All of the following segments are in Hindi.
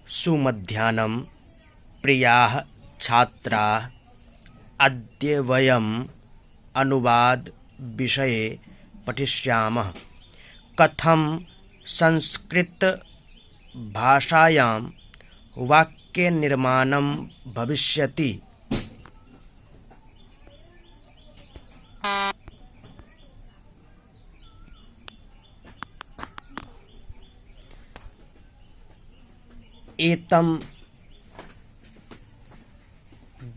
सुमध्याह्नं प्रियाः छात्राः, अद्य वयम् अनुवादविषये पठिष्यामः। कथं संस्कृतभाषायां वाक्यनिर्माणं भविष्यति। एतं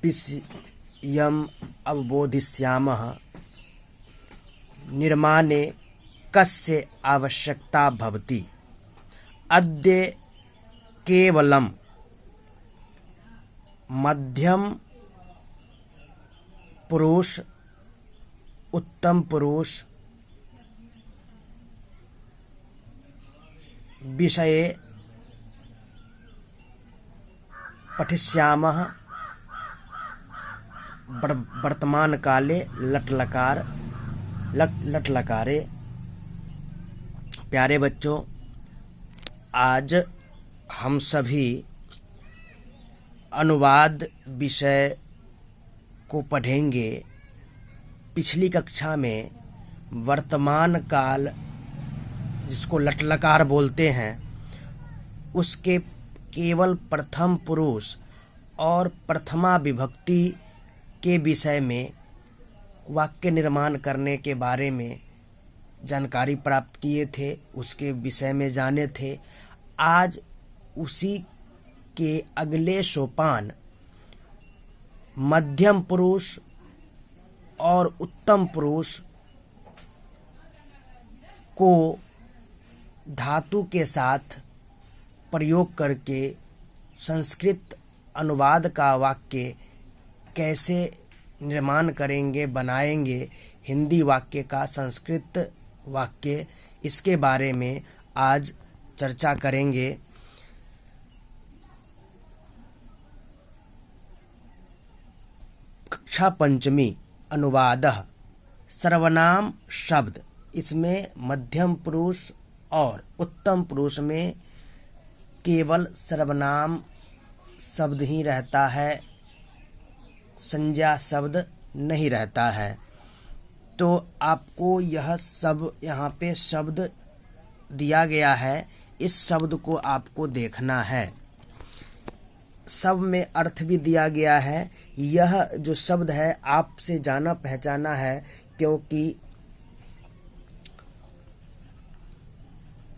विषयम् अवबोधिष्यामः। निर्माणे कस्य आवश्यकता भवति। अद्य केवलं मध्यम पुरुष, उत्तम पुरुष विषये पठिष्यामः। वर्तमानकाले लट्लकारे। प्यारे बच्चों, आज हम सभी अनुवाद विषय को पढ़ेंगे। पिछली कक्षा में वर्तमान काल, जिसको लट्लकार बोलते हैं, उसके केवल प्रथम पुरुष और प्रथमा विभक्ति के विषय में वाक्य निर्माण करने के बारे में जानकारी प्राप्त किए थे, उसके विषय में जाने थे। आज उसी के अगले सोपान मध्यम पुरुष और उत्तम पुरुष को धातु के साथ प्रयोग करके संस्कृत अनुवाद का वाक्य कैसे निर्माण करेंगे, बनाएंगे, हिंदी वाक्य का संस्कृत वाक्य, इसके बारे में आज चर्चा करेंगे। कक्षा पंचमी अनुवादः। सर्वनाम शब्द, इसमें मध्यम पुरुष और उत्तम पुरुष में केवल सर्वनाम शब्द ही रहता है, संज्ञा शब्द नहीं रहता है। तो आपको यह सब यहाँ पे शब्द दिया गया है, इस शब्द को आपको देखना है। सब में अर्थ भी दिया गया है। यह जो शब्द है आपसे जाना पहचाना है, क्योंकि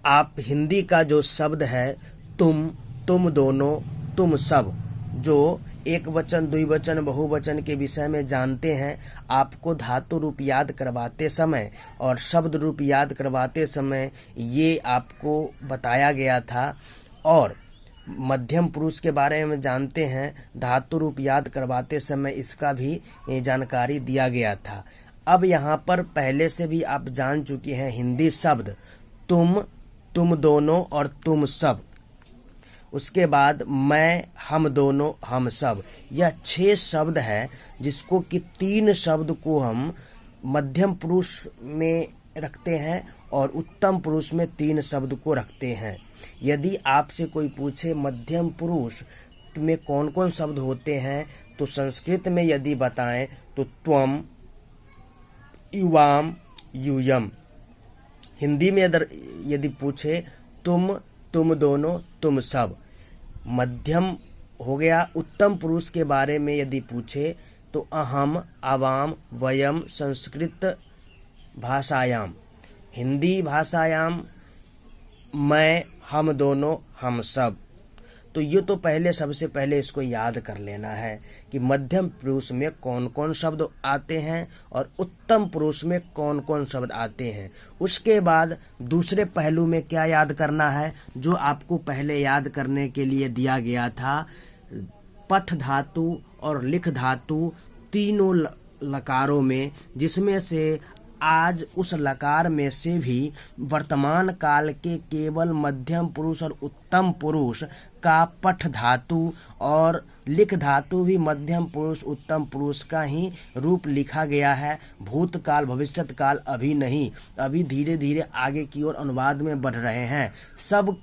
आप हिंदी का जो शब्द है तुम, तुम दोनों, तुम सब, जो एक वचन, द्विवचन, बहुवचन के विषय में जानते हैं, आपको धातु रूप याद करवाते समय और शब्द रूप याद करवाते समय ये आपको बताया गया था। और मध्यम पुरुष के बारे में जानते हैं, धातु रूप याद करवाते समय इसका भी जानकारी दिया गया था। अब यहाँ पर पहले से भी आप जान चुके हैं हिंदी शब्द तुम, तुम दोनों और तुम सब। उसके बाद मैं, हम दोनों, हम सब। यह 6 शब्द है, जिसको कि 3 शब्द को हम मध्यम पुरुष में रखते हैं और उत्तम पुरुष में 3 शब्द को रखते हैं। यदि आपसे कोई पूछे मध्यम पुरुष में कौन कौन शब्द होते हैं, तो संस्कृत में यदि बताएं तो त्वम, युवाम, यूयम। हिंदी में यदि पूछे तुम, तुम दोनों, तुम सब। मध्यम हो गया। उत्तम पुरुष के बारे में यदि पूछे तो अहम, आवाम, वयम। संस्कृत भाषायाम, हिंदी भाषायाम मैं, हम दोनों, हम सब। तो ये तो पहले, सबसे पहले इसको याद कर लेना है कि मध्यम पुरुष में कौन कौन शब्द आते हैं और उत्तम पुरुष में कौन कौन शब्द आते हैं। उसके बाद दूसरे पहलू में क्या याद करना है, जो आपको पहले याद करने के लिए दिया गया था। पठ धातु और लिख धातु तीनों लकारों में, जिसमें से आज उस लकार में से भी वर्तमान काल के केवल मध्यम पुरुष और उत्तम पुरुष का पठ धातु और लिख धातु भी मध्यम पुरुष उत्तम पुरुष का ही रूप लिखा गया है। भूतकाल भविष्यत काल अभी नहीं, अभी धीरे धीरे आगे की ओर अनुवाद में बढ़ रहे हैं। सब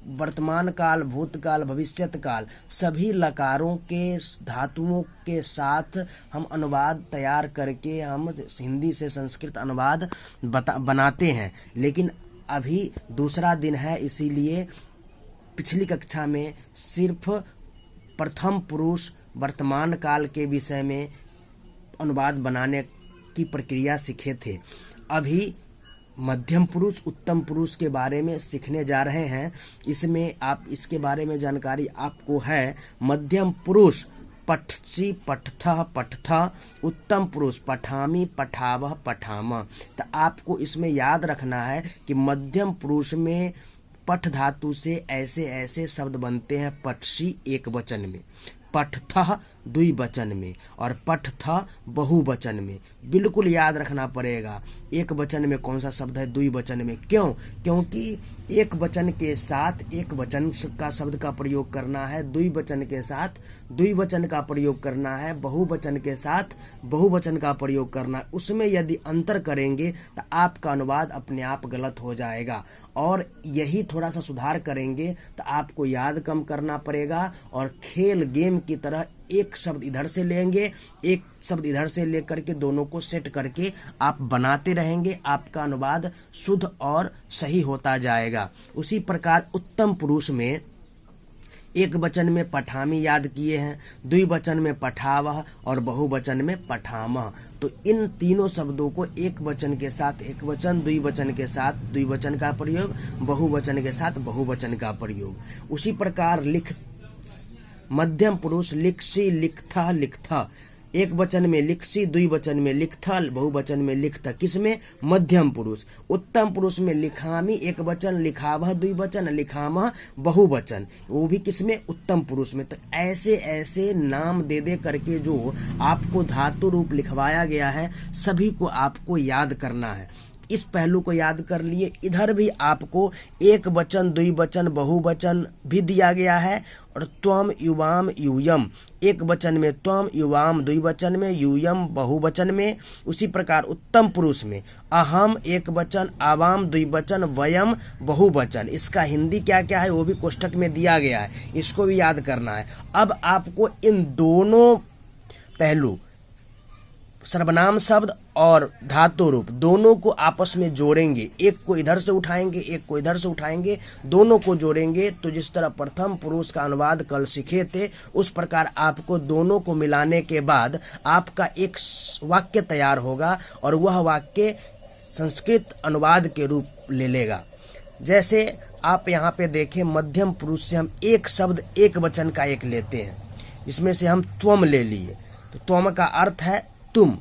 वर्तमान काल, भूतकाल, भविष्यत काल सभी लकारों के धातुओं के साथ हम अनुवाद तैयार करके हम हिंदी से संस्कृत अनुवाद बनाते हैं। लेकिन अभी दूसरा दिन है, इसीलिए पिछली कक्षा में सिर्फ प्रथम पुरुष वर्तमान काल के विषय में अनुवाद बनाने की प्रक्रिया सीखे थे। अभी मध्यम पुरुष, उत्तम पुरुष के बारे में सीखने जा रहे हैं। इसमें आप इसके बारे में जानकारी आपको है। मध्यम पुरुष पठसी, पठथः, पठथा। उत्तम पुरुष पठामी, पठावह, पठामः। तो आपको इसमें याद रखना है कि मध्यम पुरुष में पठ धातु से ऐसे ऐसे शब्द बनते हैं। पठसी एक वचन में, पठथः द्विवचन में और पठथ बहुवचन में। बिल्कुल याद रखना पड़ेगा एक वचन में कौन सा शब्द है, द्विवचन में। क्यों? क्योंकि एक वचन के साथ एक वचन का शब्द का प्रयोग करना है, द्विवचन के साथ द्विवचन का प्रयोग करना है, बहुवचन के साथ बहुवचन का प्रयोग करना है। उसमें यदि अंतर करेंगे तो आपका अनुवाद अपने आप गलत हो जाएगा। और यही थोड़ा सा सुधार करेंगे तो आपको याद कम करना पड़ेगा और खेल गेम की तरह एक शब्द इधर से लेंगे, एक शब्द इधर से लेकर के दोनों को सेट करके आप बनाते रहेंगे, आपका अनुवाद शुद्ध और सही होता जाएगा। उसी प्रकार उत्तम पुरुष में एक वचन में पठामी याद किए हैं, द्विवचन में पठावह और बहुवचन में पठामह। तो इन तीनों शब्दों को एक वचन के साथ एक वचन, द्विवचन के साथ द्विवचन का प्रयोग, बहुवचन के साथ बहुवचन का प्रयोग। उसी प्रकार मध्यम पुरुष लिखसी, लिखथा, लिखथा। एक वचन में लिखसी, द्विवचन में लिखथा, बहुवचन में लिखथा। किसमें? मध्यम पुरुष। उत्तम पुरुष में लिखामी एक वचन, लिखावह द्विवचन, लिखामह बहुवचन। वो भी किसमें? उत्तम पुरुष में। तो ऐसे ऐसे नाम दे दे करके जो आपको धातु रूप लिखवाया गया है सभी को आपको याद करना है। इस पहलू को याद कर लिए। इधर भी आपको एक वचन, द्विवचन, बहुवचन भी दिया गया है। और त्वम, युवाम, यूयम। एक वचन में त्वम, युवाम द्विवचन में, यूयम बहुवचन में। उसी प्रकार उत्तम पुरुष में अहम एक वचन, आवाम द्विवचन, वयम बहुवचन। इसका हिंदी क्या क्या है वो भी कोष्ठक में दिया गया है, इसको भी याद करना है। अब आपको इन दोनों पहलू सर्वनाम शब्द और धातु रूप दोनों को आपस में जोड़ेंगे। एक को इधर से उठाएंगे, एक को इधर से उठाएंगे, दोनों को जोड़ेंगे। तो जिस तरह प्रथम पुरुष का अनुवाद कल सीखे थे उस प्रकार आपको दोनों को मिलाने के बाद आपका एक वाक्य तैयार होगा और वह वाक्य संस्कृत अनुवाद के रूप ले लेगा। जैसे आप यहाँ पे देखें, मध्यम पुरुष से हम एक शब्द एक वचन का एक लेते हैं, इसमें से हम त्वम ले लिए। तो त्वम का अर्थ है तुम,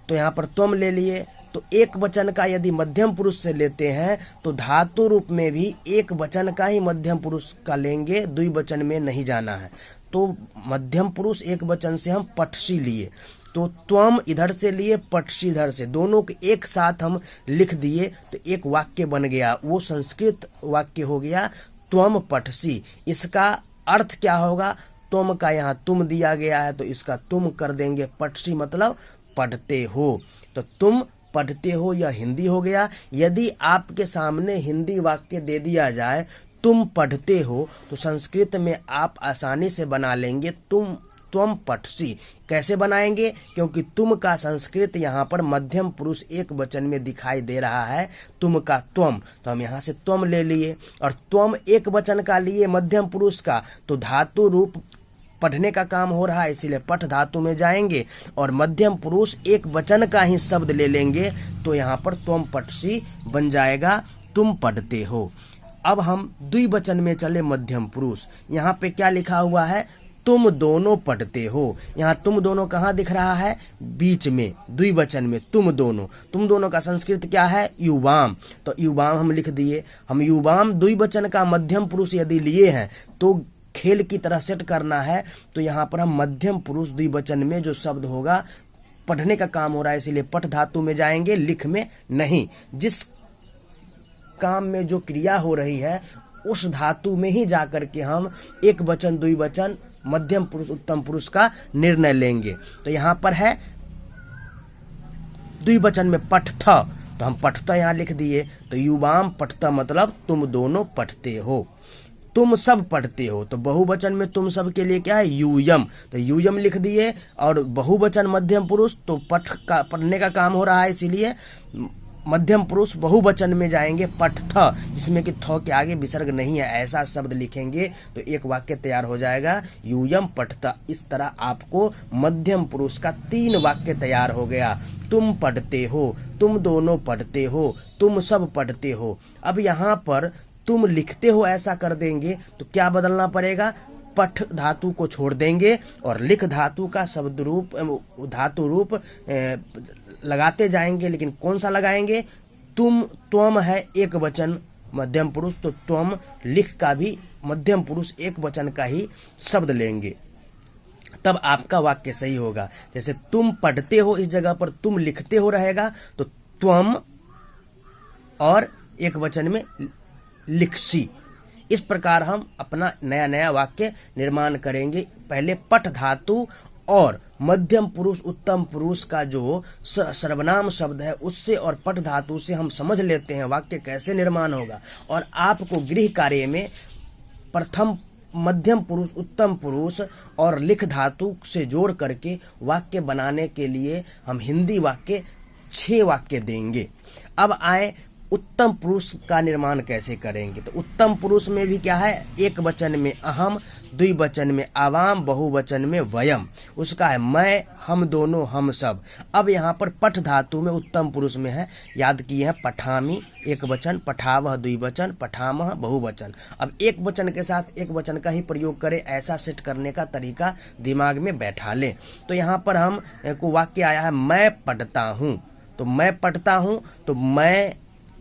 तो यहाँ पर तुम ले लिए। तो एक वचन का यदि मध्यम पुरुष से लेते हैं तो धातु रूप में भी एक वचन का ही मध्यम पुरुष का लेंगे, द्विवचन में नहीं जाना है। तो मध्यम पुरुष एक वचन से हम पठसी लिए, तो त्वम इधर से लिए, पठसी इधर से, दोनों के एक साथ हम लिख दिए तो एक वाक्य बन गया। वो संस्कृत वाक्य हो गया त्वम पठसी। इसका अर्थ क्या होगा? तुम का यहाँ तुम दिया गया है तो इसका तुम कर देंगे। पठसी मतलब पढ़ते हो, तो तुम पढ़ते हो यह हिंदी हो गया। यदि आपके सामने हिंदी वाक्य दे दिया जाए तुम पढ़ते हो तो संस्कृत में आप आसानी से बना लेंगे त्वम पठसी। कैसे बनाएंगे? क्योंकि तुम का संस्कृत यहाँ पर मध्यम पुरुष एक वचन में दिखाई दे रहा है, तुम का त्वम, तो हम यहाँ से त्वम ले लिए। और त्वम एक वचन का लिए मध्यम पुरुष का, तो धातु रूप पढ़ने का काम हो रहा है, इसीलिए पठ धातु में जाएंगे और मध्यम पुरुष एक वचन का ही शब्द ले लेंगे। तो यहाँ पर त्वम पठसी बन जाएगा, तुम पढ़ते हो। अब हम द्विवचन में चले मध्यम पुरुष। यहाँ पे क्या लिखा हुआ है? तुम दोनों पढ़ते हो। यहाँ तुम दोनों कहाँ दिख रहा है? बीच में, द्विवचन में तुम दोनों। तुम दोनों का संस्कृत क्या है? युवाम। तो युवाम हम लिख दिए। हम युवाम द्विवचन का मध्यम पुरुष यदि लिए हैं तो खेल की तरह सेट करना है। तो यहाँ पर हम मध्यम पुरुष द्विवचन में जो शब्द होगा, पढ़ने का काम हो रहा है इसीलिए पठ धातु में जाएंगे, लिख में नहीं। जिस काम में जो क्रिया हो रही है उस धातु में ही जाकर के हम एक वचन, द्विवचन, मध्यम पुरुष, उत्तम पुरुष का निर्णय लेंगे। तो यहाँ पर है द्विवचन में पठथ, तो हम पठथ यहाँ लिख दिए। तो युवाम पठथ मतलब तुम दोनों पढ़ते हो। तुम सब पढ़ते हो, तो बहुवचन में तुम सब के लिए क्या है, यूयम, तो यूयम लिख दिए। और बहुवचन मध्यम पुरुष, तो पढ़ने का काम हो रहा है, इसीलिए मध्यम पुरुष बहुवचन में जाएंगे पठथ, जिसमें कि थ के आगे विसर्ग नहीं है, ऐसा शब्द लिखेंगे तो एक वाक्य तैयार हो जाएगा, यूयम पठथ। इस तरह आपको मध्यम पुरुष का 3 वाक्य तैयार हो गया। तुम पढ़ते हो, तुम दोनों पढ़ते हो, तुम सब पढ़ते हो। अब यहाँ पर तुम लिखते हो ऐसा कर देंगे तो क्या बदलना पड़ेगा, पठ धातु को छोड़ देंगे और लिख धातु का शब्द रूप धातु रूप लगाते जाएंगे। लेकिन कौन सा लगाएंगे, त्वम है एक वचन मध्यम पुरुष, तो त्वम लिख का भी मध्यम पुरुष एक वचन का ही शब्द लेंगे, तब आपका वाक्य सही होगा। जैसे तुम पढ़ते हो, इस जगह पर तुम लिखते हो रहेगा, तो त्वम और एक वचन में लिखसी। इस प्रकार हम अपना नया नया वाक्य निर्माण करेंगे। पहले पठ धातु और मध्यम पुरुष उत्तम पुरुष का जो सर्वनाम शब्द है उससे और पठ धातु से हम समझ लेते हैं वाक्य कैसे निर्माण होगा। और आपको गृह कार्य में प्रथम मध्यम पुरुष उत्तम पुरुष और लिख धातु से जोड़ करके वाक्य बनाने के लिए हम हिंदी वाक्य 6 वाक्य देंगे। अब आए उत्तम पुरुष का निर्माण कैसे करेंगे, तो उत्तम पुरुष में भी क्या है, एक वचन में अहम, द्विवचन में आवाम, बहुवचन में वयम, उसका है मैं, हम दोनों, हम सब। अब यहाँ पर पठ धातु में उत्तम पुरुष में है, याद किए हैं, पठामी एक वचन, पठावह द्विवचन, पठामह बहुवचन। अब एक वचन के साथ एक वचन का ही प्रयोग करें, ऐसा सेट करने का तरीका दिमाग में बैठा लें। तो यहाँ पर हम को वाक्य आया है मैं पढ़ता हूँ, तो मैं पढ़ता हूँ, तो मैं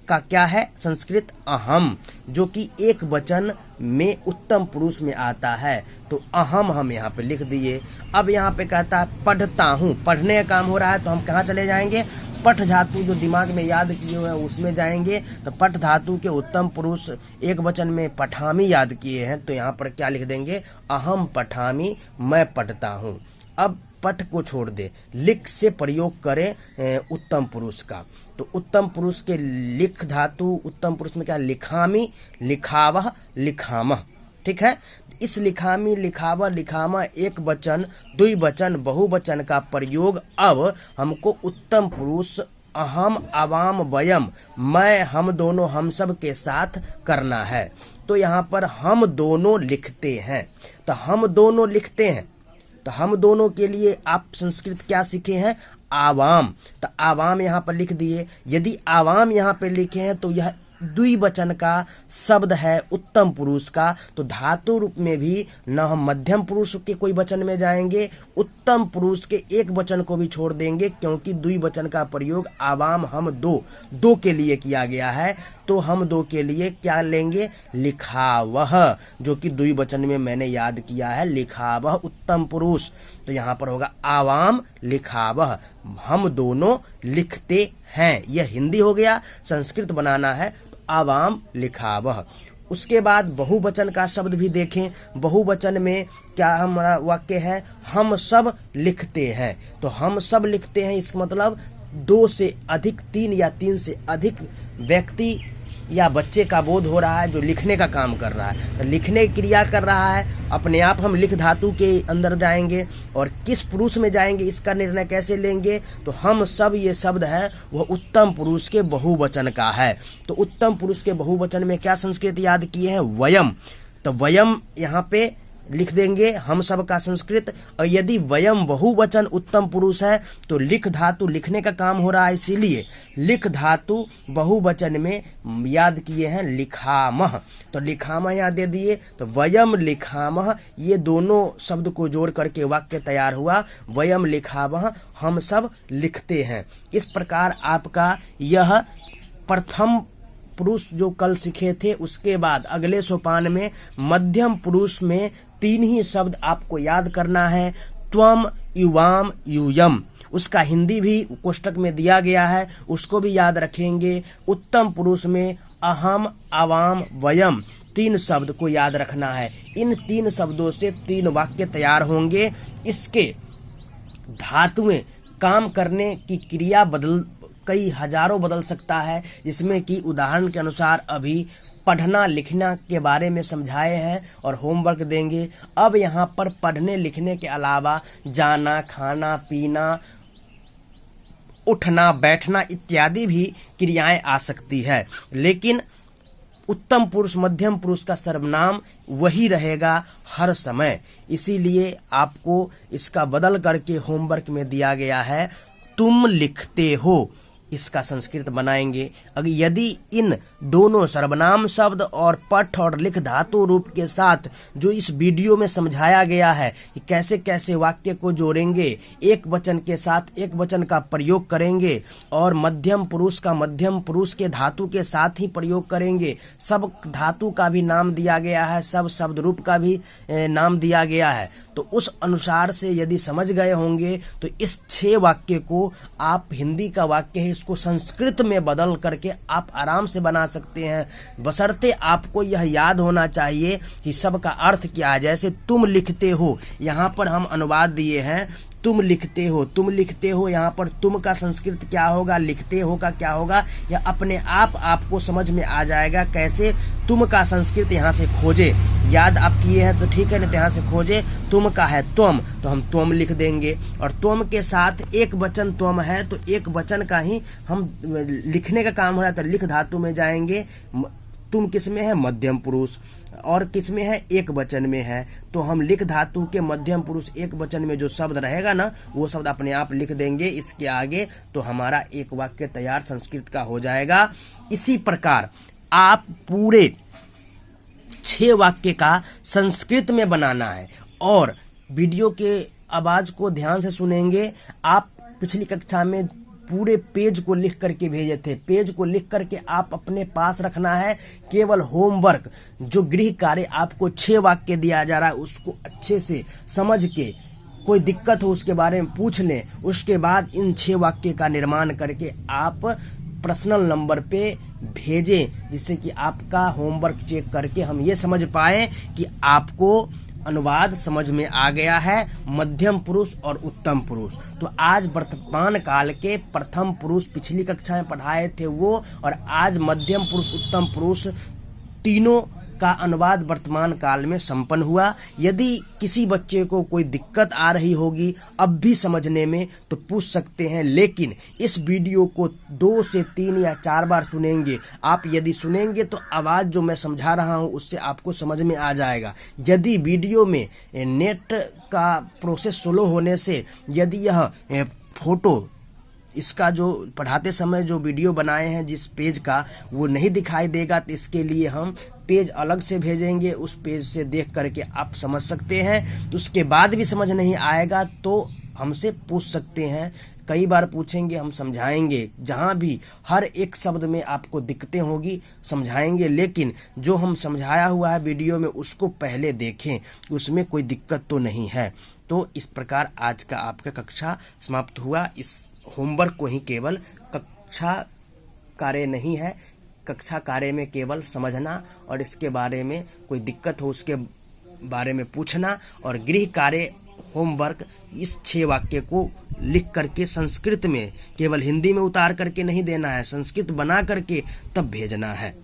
का क्या है संस्कृत अहम, जो कि एक वचन में उत्तम पुरुष में आता है, तो अहम हम यहाँ पे लिख दिए। अब यहाँ पे कहता है पढ़ता हूँ, पढ़ने का काम हो रहा है, तो हम कहाँ चले जाएंगे, पठ धातु जो दिमाग में याद किए हुए हैं उसमें जाएंगे। तो पठ धातु के उत्तम पुरुष एक वचन में पठामी याद किए हैं, तो यहाँ पर क्या लिख देंगे, अहम पठामी, मैं पढ़ता हूँ। अब पठ को छोड़ दे, लिख से प्रयोग करें उत्तम पुरुष का, तो उत्तम पुरुष के लिख धातु उत्तम पुरुष में क्या, लिखामी, लिखावह, लिखामह, ठीक है। इस लिखामी, लिखावह, लिखामह एक वचन, द्विवचन, बहुवचन का प्रयोग अब हमको उत्तम पुरुष अहम, आवाम, वयम, मैं, हम दोनों, हम सब के साथ करना है। तो यहाँ पर हम दोनों लिखते हैं, तो हम दोनों लिखते हैं, तो हम दोनों के लिए आप संस्कृत क्या सीखे हैं, आवाम, तो आवाम यहाँ पर लिख दिए। यदि आवाम यहाँ पे लिखे हैं तो यह द्विवचन का शब्द है उत्तम पुरुष का, तो धातु रूप में भी न हम मध्यम पुरुष के कोई वचन में जाएंगे, उत्तम पुरुष के एक वचन को भी छोड़ देंगे, क्योंकि द्विवचन का प्रयोग आवाम हम दो के लिए किया गया है। तो हम दो के लिए क्या लेंगे, लिखावह, जो कि द्विवचन में मैंने याद किया है, लिखावह उत्तम पुरुष। तो यहाँ पर होगा आवाम लिखावह, हम दोनों लिखते हैं। यह हिंदी हो गया, संस्कृत बनाना है तो आवाम लिखावह। उसके बाद बहुवचन का शब्द भी देखें, बहुवचन में क्या हमारा वाक्य है, हम सब लिखते हैं। तो हम सब लिखते हैं, इसका मतलब 2 से अधिक, 3 या 3 से अधिक व्यक्ति या बच्चे का बोध हो रहा है जो लिखने का काम कर रहा है, तो लिखने की क्रिया कर रहा है, अपने आप हम लिख धातु के अंदर जाएंगे और किस पुरुष में जाएंगे इसका निर्णय कैसे लेंगे। तो हम सब ये शब्द है वह उत्तम पुरुष के बहुवचन का है। तो उत्तम पुरुष के बहुवचन में क्या संस्कृत याद किए हैं, वयम, तो वयम यहाँ पे लिख देंगे हम सब का संस्कृत। और यदि वयम बहुवचन उत्तम पुरुष है तो लिख धातु लिखने का काम हो रहा है, इसीलिए लिख धातु बहुवचन में याद किए हैं लिखामह, तो लिखामह यहाँ दे दिए। तो वयम लिखामह, ये दोनों शब्द को जोड़ करके वाक्य तैयार हुआ, वयम लिखामह, हम सब लिखते हैं। इस प्रकार आपका यह प्रथम पुरुष जो कल सीखे थे, उसके बाद अगले सोपान में मध्यम पुरुष में 3 ही शब्द आपको याद करना है, त्वम, युवाम, यूयम। उसका हिंदी भी कोष्टक में दिया गया है, उसको भी याद रखेंगे। उत्तम पुरुष में अहम, आवाम, वयम 3 शब्द को याद रखना है। इन 3 शब्दों से 3 वाक्य तैयार होंगे। इसके धातुएं काम करने की क्रिया कई हजारों बदल सकता है, जिसमें कि उदाहरण के अनुसार अभी पढ़ना लिखना के बारे में समझाए हैं और होमवर्क देंगे। अब यहाँ पर पढ़ने लिखने के अलावा जाना, खाना पीना, उठना बैठना इत्यादि भी क्रियाएं आ सकती है, लेकिन उत्तम पुरुष मध्यम पुरुष का सर्वनाम वही रहेगा हर समय। इसीलिए आपको इसका बदल करके होमवर्क में दिया गया है, तुम लिखते हो, इसका संस्कृत बनाएंगे। अगर यदि इन दोनों सर्वनाम शब्द और पठ और लिख धातु रूप के साथ जो इस वीडियो में समझाया गया है कि कैसे कैसे वाक्य को जोड़ेंगे, एक वचन के साथ एक वचन का प्रयोग करेंगे और मध्यम पुरुष का मध्यम पुरुष के धातु के साथ ही प्रयोग करेंगे, सब धातु का भी नाम दिया गया है, सब शब्द रूप का भी नाम दिया गया है, तो उस अनुसार से यदि समझ गए होंगे तो इस 6 वाक्य को आप हिंदी का वाक्य है इसको संस्कृत में बदल करके आप आराम से बना सकते हैं, बशर्ते आपको यह याद होना चाहिए कि सबका अर्थ क्या है। जैसे तुम लिखते हो, यहाँ पर हम अनुवाद दिए हैं तुम लिखते हो, तुम लिखते हो, यहाँ पर तुम का संस्कृत क्या होगा, लिखते हो का क्या होगा, यह अपने आप आपको समझ में आ जाएगा। कैसे तुम का संस्कृत यहाँ से खोजे, याद आप किए हैं तो ठीक है, नहीं तो यहाँ से खोजे। तुम का है तुम, तो हम तुम लिख देंगे और तुम के साथ एक वचन तुम है तो एक वचन का ही हम लिखने का काम हो रहा है, तो लिख धातु में जाएंगे। तुम किस में है, मध्यम पुरुष, और किस में है, एक वचन में है, तो हम लिख धातु के मध्यम पुरुष एक वचन में जो शब्द रहेगा ना वो शब्द अपने आप लिख देंगे इसके आगे, तो हमारा एक वाक्य तैयार संस्कृत का हो जाएगा। इसी प्रकार आप पूरे 6 वाक्य का संस्कृत में बनाना है और वीडियो के आवाज को ध्यान से सुनेंगे। आप पिछली कक्षा में पूरे पेज को लिख करके भेजे थे, पेज को लिख करके आप अपने पास रखना है। केवल होमवर्क जो गृह कार्य आपको 6 वाक्य दिया जा रहा है उसको अच्छे से समझ के, कोई दिक्कत हो उसके बारे में पूछ लें, उसके बाद इन 6 वाक्य का निर्माण करके आप पर्सनल नंबर पे भेजें, जिससे कि आपका होमवर्क चेक करके हम ये समझ पाए कि आपको अनुवाद समझ में आ गया है, मध्यम पुरुष और उत्तम पुरुष। तो आज वर्तमान काल के प्रथम पुरुष पिछली कक्षा में पढ़ाए थे वो, और आज मध्यम पुरुष उत्तम पुरुष तीनों का अनुवाद वर्तमान काल में संपन्न हुआ। यदि किसी बच्चे को कोई दिक्कत आ रही होगी अब भी समझने में तो पूछ सकते हैं, लेकिन इस वीडियो को 2 से 3 या 4 बार सुनेंगे। आप यदि सुनेंगे तो आवाज जो मैं समझा रहा हूं उससे आपको समझ में आ जाएगा। यदि वीडियो में नेट का प्रोसेस स्लो होने से यदि यह फोटो इसका जो पढ़ाते समय जो वीडियो बनाए हैं जिस पेज का वो नहीं दिखाई देगा, तो इसके लिए हम पेज अलग से भेजेंगे, उस पेज से देख करके आप समझ सकते हैं। उसके बाद भी समझ नहीं आएगा तो हमसे पूछ सकते हैं, कई बार पूछेंगे, हम समझाएंगे। जहां भी हर एक शब्द में आपको दिक्कतें होगी समझाएंगे, लेकिन जो हम समझाया हुआ है वीडियो में उसको पहले देखें, उसमें कोई दिक्कत तो नहीं है। तो इस प्रकार आज का आपका कक्षा समाप्त हुआ। इस होमवर्क को ही केवल कक्षा कार्य नहीं है, कक्षा कार्य में केवल समझना और इसके बारे में कोई दिक्कत हो उसके बारे में पूछना, और गृह कार्य होमवर्क इस 6 वाक्य को लिख करके संस्कृत में, केवल हिंदी में उतार करके नहीं देना है, संस्कृत बना करके तब भेजना है।